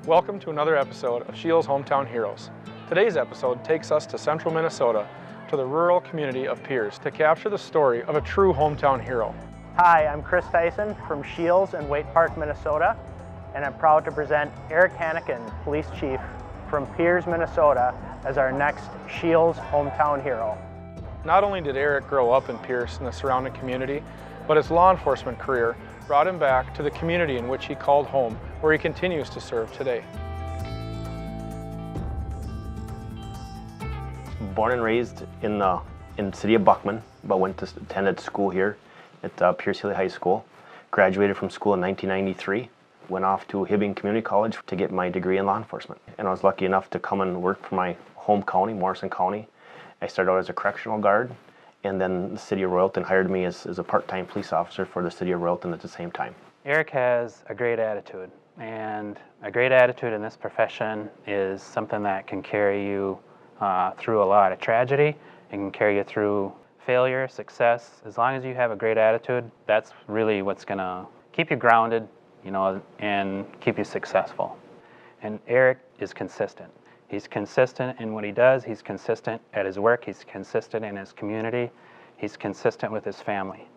Welcome to another episode of Scheels Hometown Heroes. Today's episode takes us to central Minnesota, to the rural community of Pierz, to capture the story of a true hometown hero. Hi, I'm Chris Tyson from Scheels in Waite Park, Minnesota, and I'm proud to present Erik Hanneken, Police Chief from Pierz, Minnesota, as our next Scheels Hometown Hero. Not only did Erik grow up in Pierz and the surrounding community, but his law enforcement career brought him back to the community in which he called home, where he continues to serve today. Born and raised in the city of Buckman, but attended school here at Pierz High School. Graduated from school in 1993. Went off to Hibbing Community College to get my degree in law enforcement. And I was lucky enough to come and work for my home county, Morrison County. I started out as a correctional guard, and then the city of Royalton hired me as a part-time police officer for the city of Royalton at the same time. Erik has a great attitude, and a great attitude in this profession is something that can carry you through a lot of tragedy. It can carry you through failure, success. As long as you have a great attitude, that's really what's going to keep you grounded, and keep you successful. And Erik is consistent. He's consistent in what he does. He's consistent at his work. He's consistent in his community. He's consistent with his family.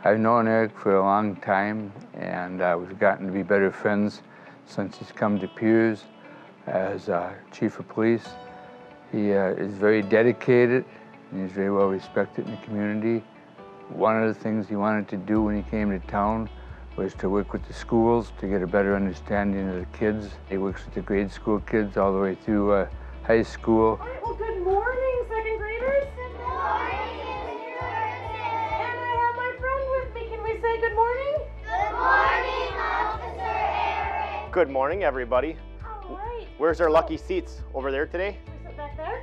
I've known Erik for a long time, and we've gotten to be better friends since he's come to Pierz as Chief of Police. He is very dedicated, and he's very well respected in the community. One of the things he wanted to do when he came to town was to work with the schools to get a better understanding of the kids. He works with the grade school kids all the way through high school. All right, well, good morning, second graders. Good morning. And I have my friend with me. Can we say good morning? Good morning, Officer Erik. Good morning, everybody. All right. Where's our lucky seats? Over there today? Can we sit back there?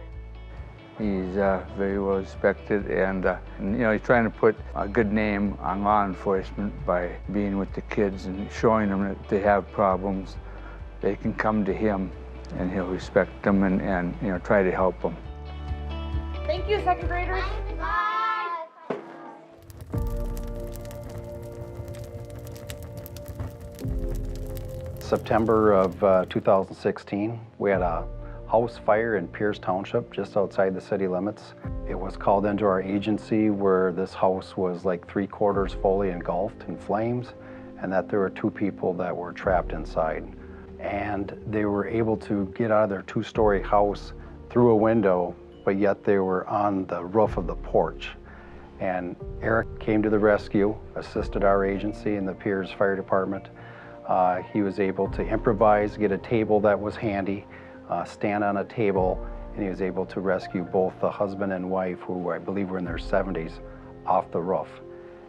He's very well respected, and he's trying to put a good name on law enforcement by being with the kids and showing them that if they have problems, they can come to him, and he'll respect them and try to help them. Thank you, second graders. Bye. September of 2016, we had a house fire in Pierz Township, just outside the city limits. It was called into our agency where this house was like 3/4 fully engulfed in flames, and that there were 2 people that were trapped inside. And they were able to get out of their 2-story house through a window, but yet they were on the roof of the porch. And Erik came to the rescue, assisted our agency in the Pierz Fire Department. He was able to improvise, get a table that was handy, stand on a table, and he was able to rescue both the husband and wife, who I believe were in their 70s, off the roof.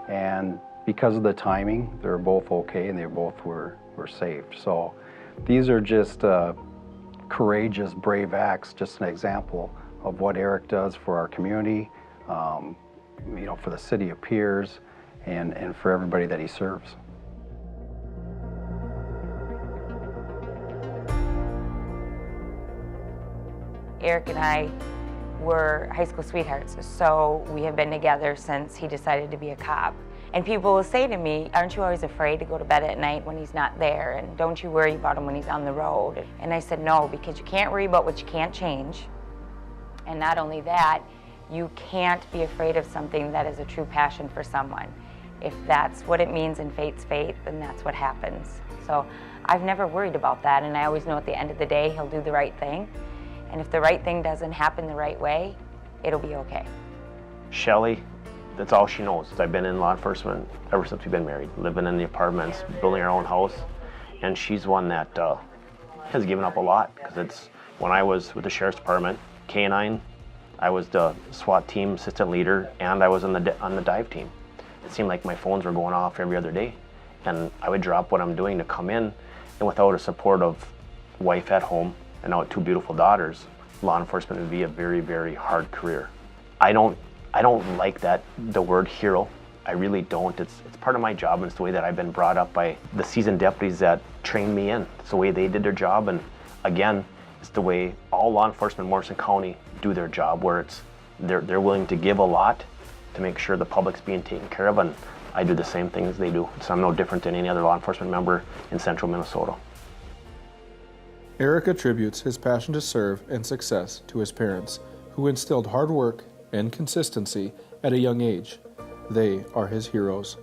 And because of the timing, they were both okay, and they both were saved. So these are just courageous, brave acts, just an example of what Erik does for our community, for the city of Pierz, and for everybody that he serves. Erik and I were high school sweethearts, so we have been together since he decided to be a cop. And people will say to me, aren't you always afraid to go to bed at night when he's not there? And don't you worry about him when he's on the road? And I said, no, because you can't worry about what you can't change. And not only that, you can't be afraid of something that is a true passion for someone. If that's what it means and fate's fate, then that's what happens. So I've never worried about that, and I always know at the end of the day he'll do the right thing. And if the right thing doesn't happen the right way, it'll be okay. Shelly, that's all she knows. I've been in law enforcement ever since we've been married, living in the apartments, building our own house. And she's one that has given up a lot, because it's when I was with the Sheriff's Department, K-9, I was the SWAT team assistant leader, and I was on the dive team. It seemed like my phones were going off every other day. And I would drop what I'm doing to come in, and without a supportive wife at home, and now with 2 beautiful daughters, law enforcement would be a very, very hard career. I don't like the word hero. I really don't. It's part of my job, and it's the way that I've been brought up by the seasoned deputies that trained me in. It's the way they did their job, and again, it's the way all law enforcement in Morrison County do their job, where they're willing to give a lot to make sure the public's being taken care of. And I do the same things they do. So I'm no different than any other law enforcement member in central Minnesota. Erik attributes his passion to serve and success to his parents, who instilled hard work and consistency at a young age. They are his heroes.